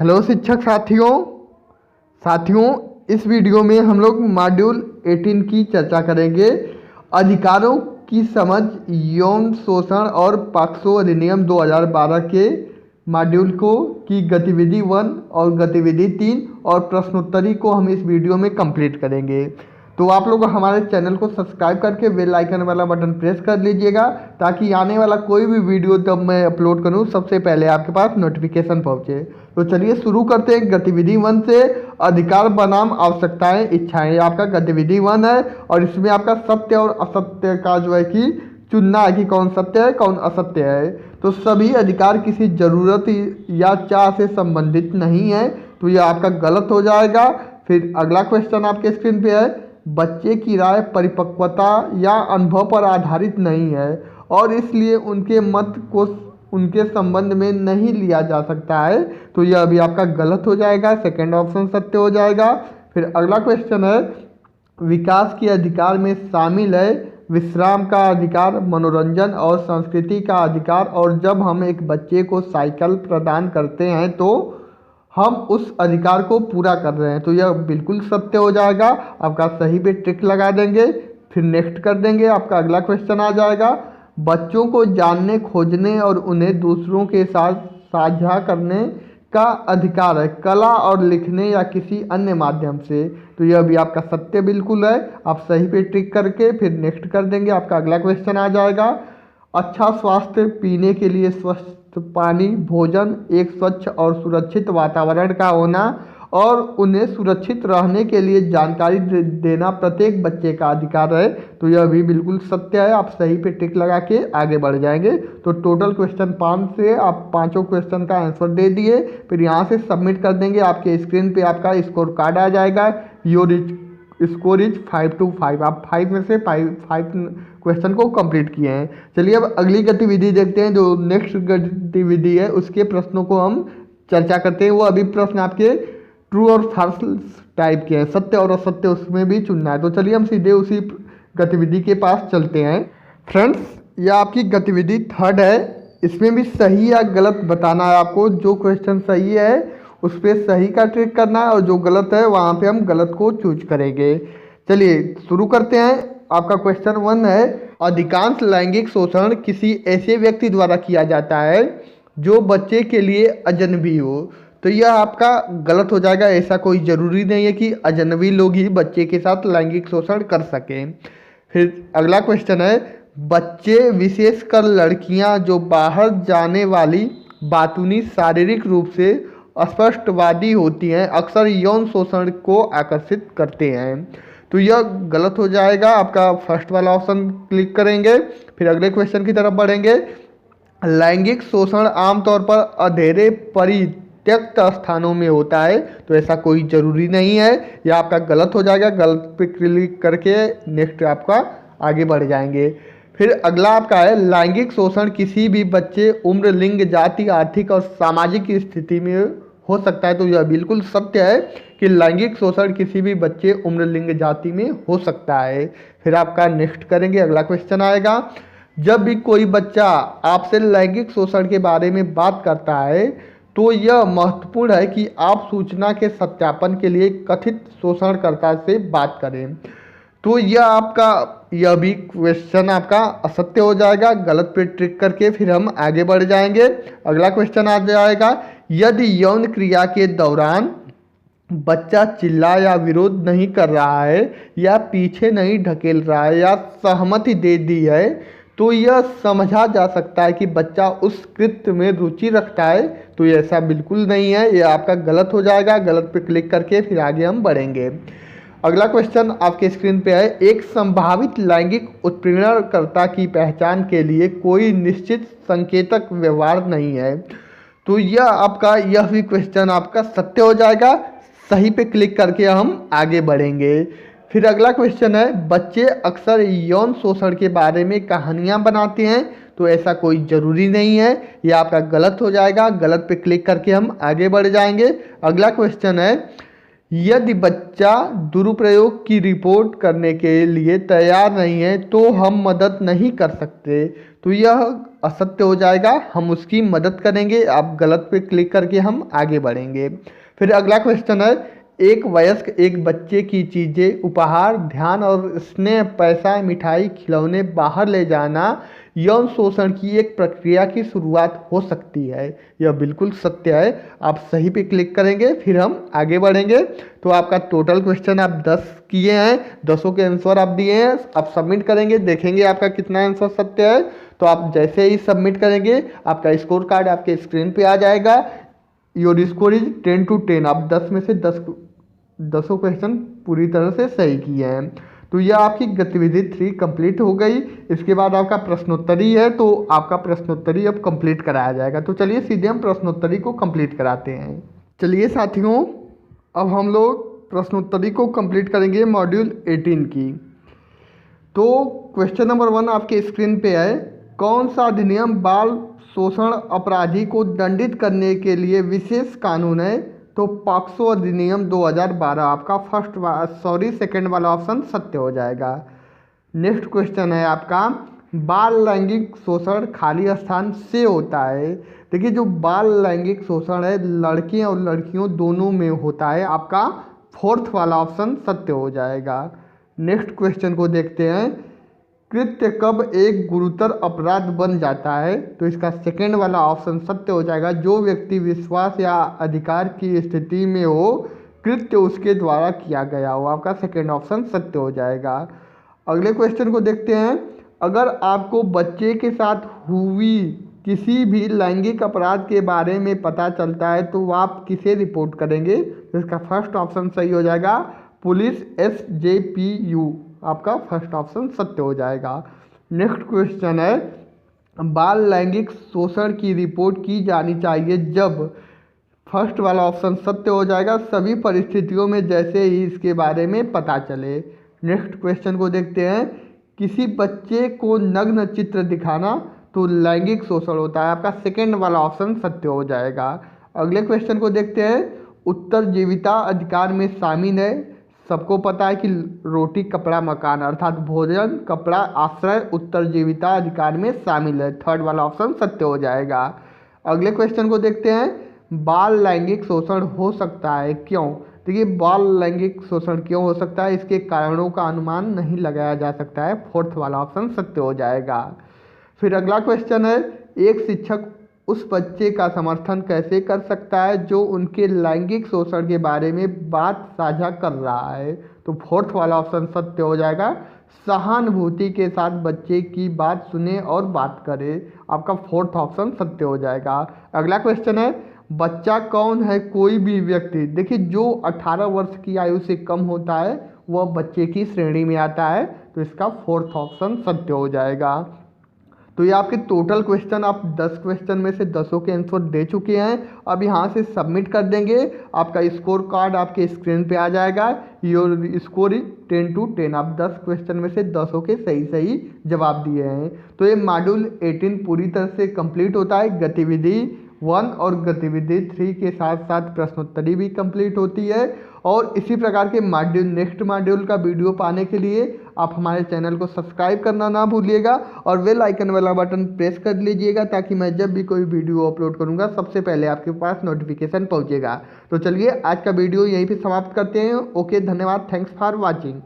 Hello शिक्षक साथियों। साथियों, इस वीडियो में हम लोग मॉड्यूल 18 की चर्चा करेंगे। अधिकारों की समझ, यौन शोषण और पॉक्सो अधिनियम 2012 के मॉड्यूल को की गतिविधि 1 और गतिविधि 3 और प्रश्नोत्तरी को हम इस वीडियो में कंप्लीट करेंगे। तो आप लोग हमारे चैनल को सब्सक्राइब करके बेल आइकन वाला बटन प्रेस कर लीजिएगा ताकि आने वाला कोई भी वीडियो जब मैं अपलोड करूं सबसे पहले आपके पास नोटिफिकेशन पहुंचे। तो चलिए शुरू करते हैं गतिविधि 1 से। अधिकार बनाम आवश्यकताएं इच्छाएं, आपका गतिविधि 1 है और इसमें आपका सत्य और असत्य का जो है कि चुनना है कि कौन सत्य है कौन असत्य है। तो सभी अधिकार किसी जरूरत या चाह से संबंधित नहीं है, तो यह आपका गलत हो जाएगा। फिर अगला क्वेश्चन आपके स्क्रीन पे है, बच्चे की राय परिपक्वता या अनुभव पर आधारित नहीं है और इसलिए उनके मत को उनके संबंध में नहीं लिया जा सकता है, तो यह अभी आपका गलत हो जाएगा। सेकंड ऑप्शन सत्य हो जाएगा। फिर अगला क्वेश्चन है, विकास के अधिकार में शामिल है विश्राम का अधिकार, मनोरंजन और संस्कृति का अधिकार, और जब हम एक बच्चे को साइकिल प्रदान करते हैं तो हम उस अधिकार को पूरा कर रहे हैं, तो यह बिल्कुल सत्य हो जाएगा। आपका सही पे टिक लगा देंगे, फिर नेक्स्ट कर देंगे। आपका अगला क्वेश्चन आ जाएगा, बच्चों को जानने, खोजने और उन्हें दूसरों के साथ साझा करने का अधिकार है, कला और लिखने या किसी अन्य माध्यम से, तो यह भी आपका सत्य बिल्कुल है। आप सही पे टिक करके फिर नेक्स्ट कर देंगे। आपका अगला क्वेश्चन आ जाएगा, अच्छा स्वास्थ्य, पीने के लिए स्वच्छ पानी, भोजन, एक स्वच्छ और सुरक्षित वातावरण का होना और उन्हें सुरक्षित रहने के लिए जानकारी देना प्रत्येक बच्चे का अधिकार है, तो यह भी बिल्कुल सत्य है। आप सही पे टिक लगा के आगे बढ़ जाएंगे। तो टोटल क्वेश्चन 5 से आप पाँचों क्वेश्चन का आंसर दे दिए, फिर यहाँ से सबमिट कर देंगे। आपके स्क्रीन पे आपका स्कोर कार्ड आ जाएगा। Your score is 5 to 5। आप 5 में से 5 क्वेश्चन को कंप्लीट किए हैं। चलिए अब अगली गतिविधि देखते हैं। जो नेक्स्ट गतिविधि है उसके प्रश्नों को हम चर्चा करते हैं। वो अभी प्रश्न आपके ट्रू और फॉल्स टाइप के हैं, सत्य और असत्य उसमें भी चुनना है। तो चलिए हम सीधे उसी गतिविधि के पास चलते हैं। फ्रेंड्स, यह आपकी गतिविधि 3rd है। इसमें भी सही या गलत बताना है आपको। जो क्वेश्चन सही है उस पर सही का टिक करना है और जो गलत है वहाँ पे हम गलत को चूज करेंगे। चलिए शुरू करते हैं। आपका क्वेश्चन 1 है, अधिकांश लैंगिक शोषण किसी ऐसे व्यक्ति द्वारा किया जाता है जो बच्चे के लिए अजनबी हो, तो यह आपका गलत हो जाएगा। ऐसा कोई ज़रूरी नहीं है कि अजनबी लोग ही बच्चे के साथ लैंगिक शोषण कर सकें। फिर अगला क्वेश्चन है, बच्चे विशेषकर लड़कियां जो बाहर जाने वाली बातूनी शारीरिक रूप से स्पष्टवादी होती हैं अक्सर यौन शोषण को आकर्षित करते हैं, तो यह गलत हो जाएगा। आपका फर्स्ट वाला ऑप्शन क्लिक करेंगे। फिर अगले क्वेश्चन की तरफ बढ़ेंगे, लैंगिक शोषण आमतौर पर अंधेरे परित्यक्त स्थानों में होता है, तो ऐसा कोई ज़रूरी नहीं है। यह आपका गलत हो जाएगा। गलत पे क्लिक करके नेक्स्ट आपका आगे बढ़ जाएंगे। फिर अगला आपका है, लैंगिक शोषण किसी भी बच्चे, उम्र, लिंग, जाति, आर्थिक और सामाजिक स्थिति में हो सकता है, तो यह बिल्कुल सत्य है कि लैंगिक शोषण किसी भी बच्चे, उम्र, लिंग, जाति में हो सकता है। फिर आपका नेक्स्ट करेंगे। अगला क्वेश्चन आएगा, जब भी कोई बच्चा आपसे लैंगिक शोषण के बारे में बात करता है तो यह महत्वपूर्ण है कि आप सूचना के सत्यापन के लिए कथित शोषणकर्ता से बात करें, तो यह भी क्वेश्चन आपका असत्य हो जाएगा। गलत पे ट्रिक करके फिर हम आगे बढ़ जाएंगे। अगला क्वेश्चन आ जाएगा, यदि यौन क्रिया के दौरान बच्चा चिल्ला या विरोध नहीं कर रहा है या पीछे नहीं ढकेल रहा है या सहमति दे दी है, तो यह समझा जा सकता है कि बच्चा उस कृत्य में रुचि रखता है, तो ये ऐसा बिल्कुल नहीं है। यह आपका गलत हो जाएगा। गलत पे क्लिक करके फिर आगे हम बढ़ेंगे। अगला क्वेश्चन आपके स्क्रीन पे है, एक संभावित लैंगिक उत्पीड़नकर्ता की पहचान के लिए कोई निश्चित संकेतक व्यवहार नहीं है, तो यह भी क्वेश्चन आपका सत्य हो जाएगा। सही पे क्लिक करके हम आगे बढ़ेंगे। फिर अगला क्वेश्चन है, बच्चे अक्सर यौन शोषण के बारे में कहानियां बनाते हैं, तो ऐसा कोई ज़रूरी नहीं है। यह आपका गलत हो जाएगा। गलत पे क्लिक करके हम आगे बढ़ जाएंगे। अगला क्वेश्चन है, यदि बच्चा दुरुपयोग की रिपोर्ट करने के लिए तैयार नहीं है तो हम मदद नहीं कर सकते, तो यह असत्य हो जाएगा। हम उसकी मदद करेंगे। आप गलत पे क्लिक करके हम आगे बढ़ेंगे। फिर अगला क्वेश्चन है, एक वयस्क एक बच्चे की चीज़ें, उपहार, ध्यान और स्नेह, पैसा, मिठाई, खिलौने बाहर ले जाना यौन शोषण की एक प्रक्रिया की शुरुआत हो सकती है। यह बिल्कुल सत्य है। आप सही पे क्लिक करेंगे, फिर हम आगे बढ़ेंगे। तो आपका टोटल क्वेश्चन आप 10 किए हैं, 10 के आंसर आप दिए हैं। आप सबमिट करेंगे, देखेंगे आपका कितना आंसर सत्य है। तो आप जैसे ही सबमिट करेंगे आपका स्कोर कार्ड आपके स्क्रीन पे आ जाएगा। Your score is 10 to 10। आप 10 में से 10 क्वेश्चन पूरी तरह से सही किए हैं। तो यह आपकी गतिविधि 3 कंप्लीट हो गई। इसके बाद आपका प्रश्नोत्तरी है, तो आपका प्रश्नोत्तरी अब कंप्लीट कराया जाएगा। तो चलिए सीधे हम प्रश्नोत्तरी को कंप्लीट कराते हैं। चलिए साथियों, अब हम लोग प्रश्नोत्तरी को कंप्लीट करेंगे मॉड्यूल 18 की। तो क्वेश्चन नंबर 1 आपके स्क्रीन पे है, कौन सा अधिनियम बाल शोषण अपराधी को दंडित करने के लिए विशेष कानून है? तो पॉक्सो अधिनियम 2012 आपका सेकंड वाला ऑप्शन सत्य हो जाएगा। नेक्स्ट क्वेश्चन है आपका, बाल लैंगिक शोषण खाली स्थान से होता है। देखिए, जो बाल लैंगिक शोषण है लड़के और लड़कियों दोनों में होता है। आपका 4th वाला ऑप्शन सत्य हो जाएगा। नेक्स्ट क्वेश्चन को देखते हैं, कृत्य कब एक गुरुतर अपराध बन जाता है? तो इसका सेकंड वाला ऑप्शन सत्य हो जाएगा। जो व्यक्ति विश्वास या अधिकार की स्थिति में हो, कृत्य उसके द्वारा किया गया हो। आपका सेकंड ऑप्शन सत्य हो जाएगा। अगले क्वेश्चन को देखते हैं, अगर आपको बच्चे के साथ हुई किसी भी लैंगिक अपराध के बारे में पता चलता है तो आप किसे रिपोर्ट करेंगे? तो इसका फर्स्ट ऑप्शन सही हो जाएगा, पुलिस SJPU। आपका फर्स्ट ऑप्शन सत्य हो जाएगा। नेक्स्ट क्वेश्चन है, बाल लैंगिक शोषण की रिपोर्ट की जानी चाहिए जब? फर्स्ट वाला ऑप्शन सत्य हो जाएगा, सभी परिस्थितियों में जैसे ही इसके बारे में पता चले। नेक्स्ट क्वेश्चन को देखते हैं, किसी बच्चे को नग्न चित्र दिखाना तो लैंगिक शोषण होता है। आपका सेकंड वाला ऑप्शन सत्य हो जाएगा। अगले क्वेश्चन को देखते हैं, उत्तरजीविता अधिकार में शामिल है। सबको पता है कि रोटी कपड़ा मकान अर्थात भोजन कपड़ा आश्रय उत्तरजीविता अधिकार में शामिल है। थर्ड वाला ऑप्शन सत्य हो जाएगा। अगले क्वेश्चन को देखते हैं, बाल लैंगिक शोषण हो सकता है क्यों? देखिए, बाल लैंगिक शोषण क्यों हो सकता है, इसके कारणों का अनुमान नहीं लगाया जा सकता है। 4th वाला ऑप्शन सत्य हो जाएगा। फिर अगला क्वेश्चन है, एक शिक्षक उस बच्चे का समर्थन कैसे कर सकता है जो उनके लैंगिक शोषण के बारे में बात साझा कर रहा है? तो 4th वाला ऑप्शन सत्य हो जाएगा, सहानुभूति के साथ बच्चे की बात सुने और बात करे। आपका 4th ऑप्शन सत्य हो जाएगा। अगला क्वेश्चन है, बच्चा कौन है? कोई भी व्यक्ति। देखिए, जो 18 वर्ष की आयु से कम होता है वह बच्चे की श्रेणी में आता है। तो इसका 4th ऑप्शन सत्य हो जाएगा। तो ये आपके टोटल क्वेश्चन, आप 10 क्वेश्चन में से 10 के आंसर दे चुके हैं। अब यहाँ से सबमिट कर देंगे, आपका स्कोर कार्ड आपके स्क्रीन पे आ जाएगा। Your score is 10 to 10। आप 10 क्वेश्चन में से 10 के सही जवाब दिए हैं। तो ये मॉड्यूल 18 पूरी तरह से कंप्लीट होता है। गतिविधि 1 और गतिविधि 3 के साथ साथ प्रश्नोत्तरी भी कंप्लीट होती है। और इसी प्रकार के नेक्स्ट मॉड्यूल का वीडियो पाने के लिए आप हमारे चैनल को सब्सक्राइब करना ना भूलिएगा और बेल आइकन वाला बटन प्रेस कर लीजिएगा, ताकि मैं जब भी कोई वीडियो अपलोड करूंगा सबसे पहले आपके पास नोटिफिकेशन पहुंचेगा। तो चलिए आज का वीडियो यहीं पे समाप्त करते हैं। ओके, धन्यवाद। Thanks for watching.